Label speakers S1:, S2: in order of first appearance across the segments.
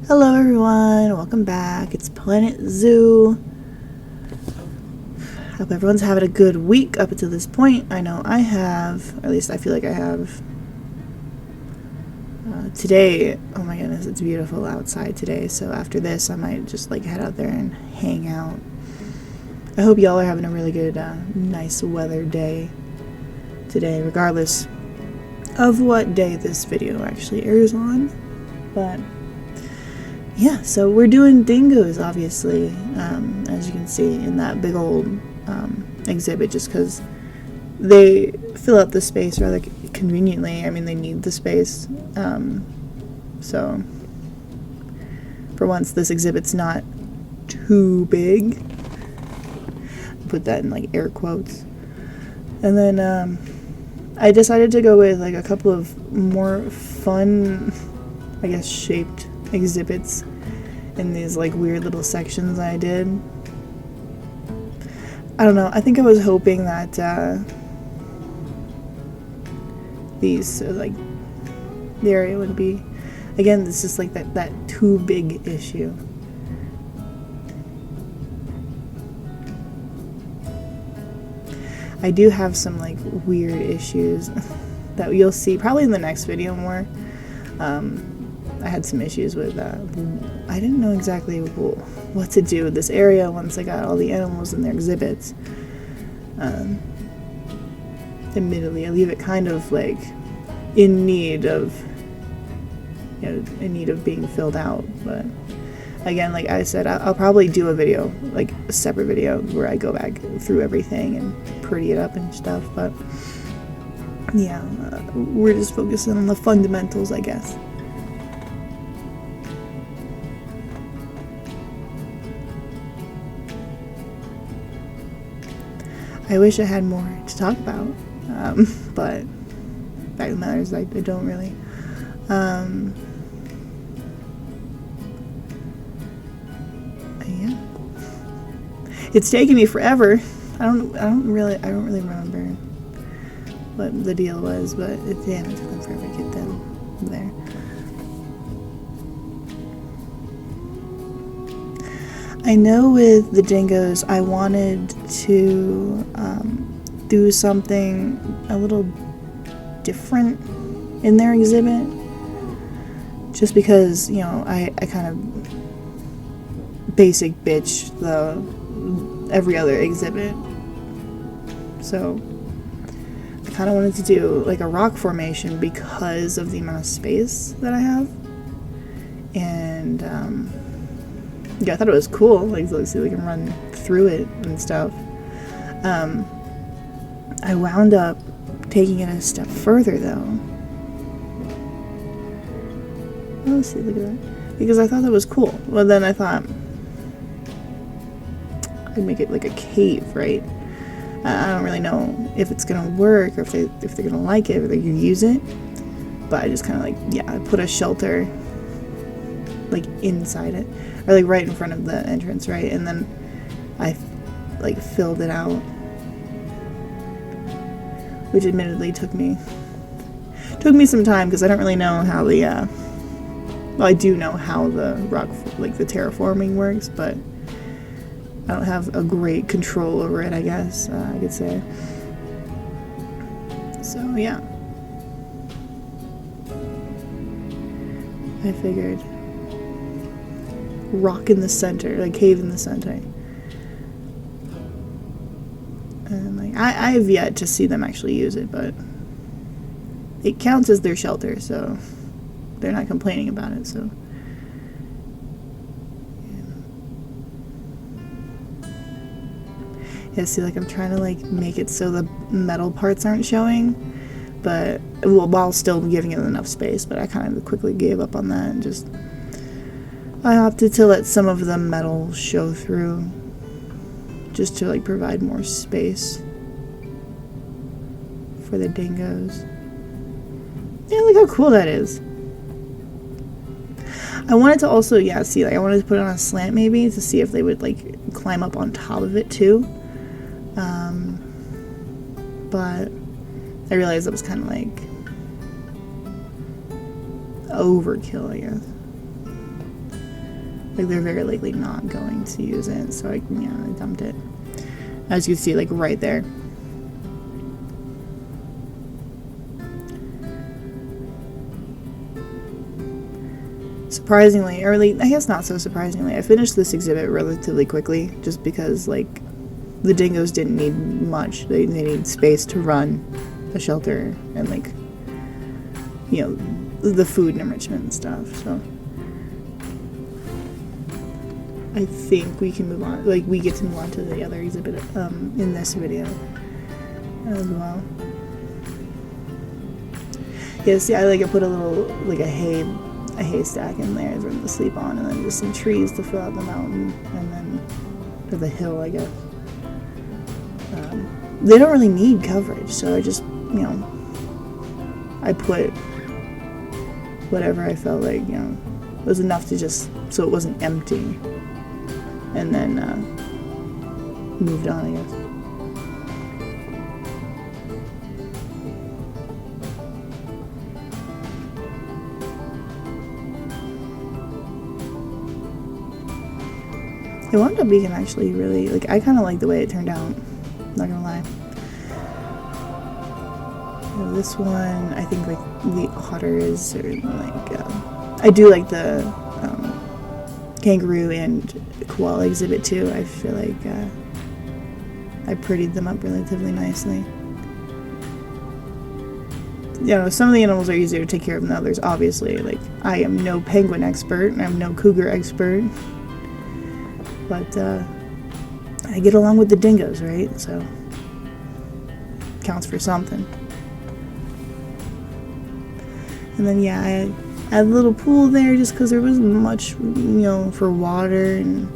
S1: Hello everyone, welcome back. It's Planet Zoo. Hope everyone's having a good week up until this point. I know I have, or at least I feel like I have. Today, oh my goodness, it's beautiful outside today, so after this I might just head out there and hang out. I hope y'all are having a really good, nice weather day today, regardless of what day this video actually airs on. But yeah, so we're doing dingoes, obviously, as you can see in that big old exhibit, just because they fill up the space rather conveniently. I mean, they need the space. So, for once, this exhibit's not too big. Put that in, air quotes. And then, I decided to go with, a couple of more fun, I guess, shaped exhibits in these weird little sections I did. I don't know, I think I was hoping that these the area would be, again, this is that too big issue. I do have some weird issues that you'll see probably in the next video more. I had some issues with I didn't know exactly what to do with this area once I got all the animals in their exhibits. Admittedly, I leave it kind of in need of being filled out, but again, like I said, I'll probably do a video, a separate video where I go back through everything and pretty it up and stuff. But yeah, we're just focusing on the fundamentals, I guess. I wish I had more to talk about, but fact of the matter is I don't really. Yeah, it's taken me forever. I don't really remember what the deal was, but it took them forever to get them there. I know with the dingoes, I wanted to do something a little different in their exhibit, just because, I kind of basic bitch every other exhibit. So I kind of wanted to do a rock formation because of the amount of space that I have. And yeah, I thought it was cool. Let's see, we can run through it and stuff. I wound up taking it a step further, though. Oh, let's see, look at that. Because I thought that was cool. Well, then I thought I'd make it like a cave, right? I don't really know if it's gonna work or if they're gonna like it or they're gonna use it. But I just kind of I put a shelter inside it, or right in front of the entrance, right? And then I filled it out, which admittedly took me some time because I don't really know how the well, I do know how the rock the terraforming works, but I don't have a great control over it, I guess I could say. So yeah, I figured rock in the center, cave in the center. And I have yet to see them actually use it, but it counts as their shelter, so they're not complaining about it. So yeah, see, I'm trying to make it so the metal parts aren't showing, but while still giving it enough space. But I kind of quickly gave up on that and just I opted to let some of the metal show through, just to provide more space for the dingoes. Yeah, look how cool that is. I wanted to also, see, I wanted to put it on a slant maybe to see if they would climb up on top of it too. But I realized that was kind of overkill, I guess. Like, they're very likely not going to use it, so I dumped it. As you can see, like, right there. Surprisingly, or like, I guess not so surprisingly, I finished this exhibit relatively quickly, just because, like, the dingoes didn't need much. They need space to run a shelter and, like, you know, the food and enrichment and stuff, so I think we can move on, like, we get to move on to the other exhibit in this video as well. Yeah, see, I put a little, like, a haystack in there for them to sleep on, and then just some trees to fill out the mountain, and then, or the hill, I guess. They don't really need coverage, so I just, you know, I put whatever I felt like, you know, was enough to just, so it wasn't empty, and then moved on, I guess. It wound up being actually really, like, I kind of like the way it turned out, not gonna lie. You know, this one, I think, like, the otters, or, like, I do like the kangaroo and koala exhibit too. I feel like I prettied them up relatively nicely. You know, some of the animals are easier to take care of than others, obviously. Like, I am no penguin expert, and I'm no cougar expert. But, I get along with the dingoes, right? So, counts for something. And then, yeah, I had a little pool there just because there wasn't much, you know, for water and,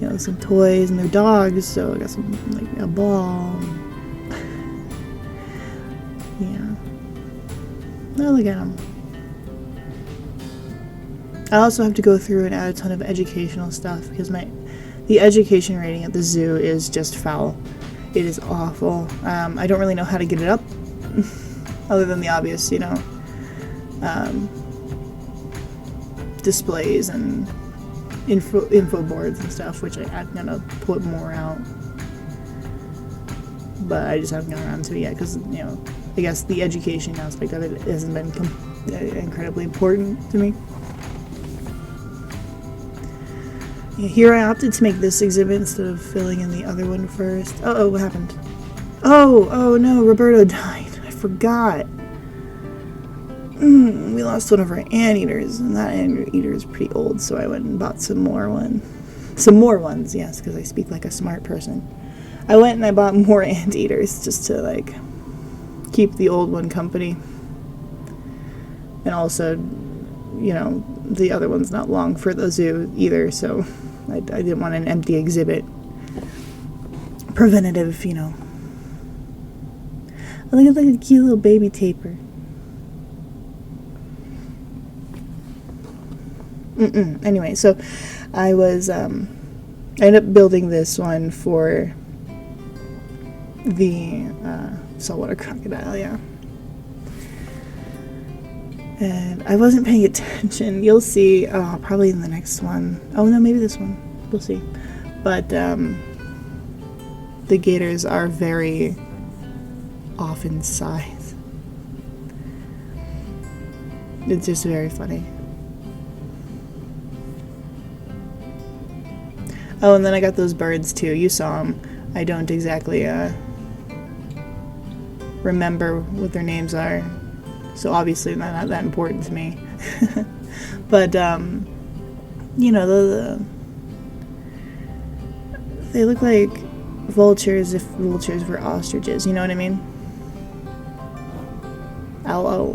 S1: you know, some toys and their dogs. So, I got some, like, a ball. Yeah. Oh, look at them. I also have to go through and add a ton of educational stuff because the education rating at the zoo is just foul. It is awful. I don't really know how to get it up, other than the obvious, you know, displays and info boards and stuff, which I'm gonna put more out. But I just haven't gotten around to it yet because, you know, I guess the education aspect of it hasn't been incredibly important to me. Yeah, here I opted to make this exhibit instead of filling in the other one first. Oh, what happened? Oh no, Roberto died. I forgot. We lost one of our anteaters, and that anteater is pretty old, so I went and bought some more ones, yes, because I speak like a smart person. I went and I bought more anteaters just to, like, keep the old one company. And also, you know, the other one's not long for the zoo either, so I didn't want an empty exhibit. Preventative, you know. Oh, look at the cute little baby tapir. Anyway, so I ended up building this one for the saltwater crocodile, yeah. And I wasn't paying attention. You'll see, probably in the next one. Oh no, maybe this one. We'll see. But the gators are very off in size. It's just very funny. Oh, and then I got those birds too. You saw them. I don't exactly remember what their names are. So obviously not that important to me. But, you know, they look like vultures if vultures were ostriches, you know what I mean? I'll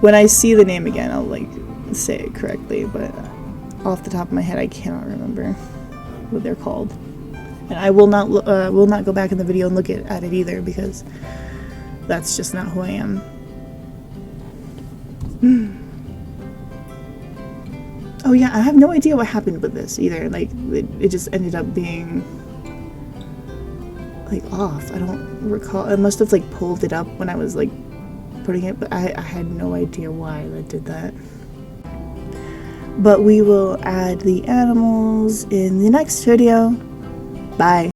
S1: when I see the name again, I'll, like, say it correctly, but off the top of my head, I cannot remember what they're called. And I will not go back in the video and look at it either, because that's just not who I am. Oh yeah, I have no idea what happened with this either. Like, it just ended up being, like, off. I don't recall. I must have, like, pulled it up when I was, like, putting it, but I had no idea why that did that. But we will add the animals in the next video. Bye.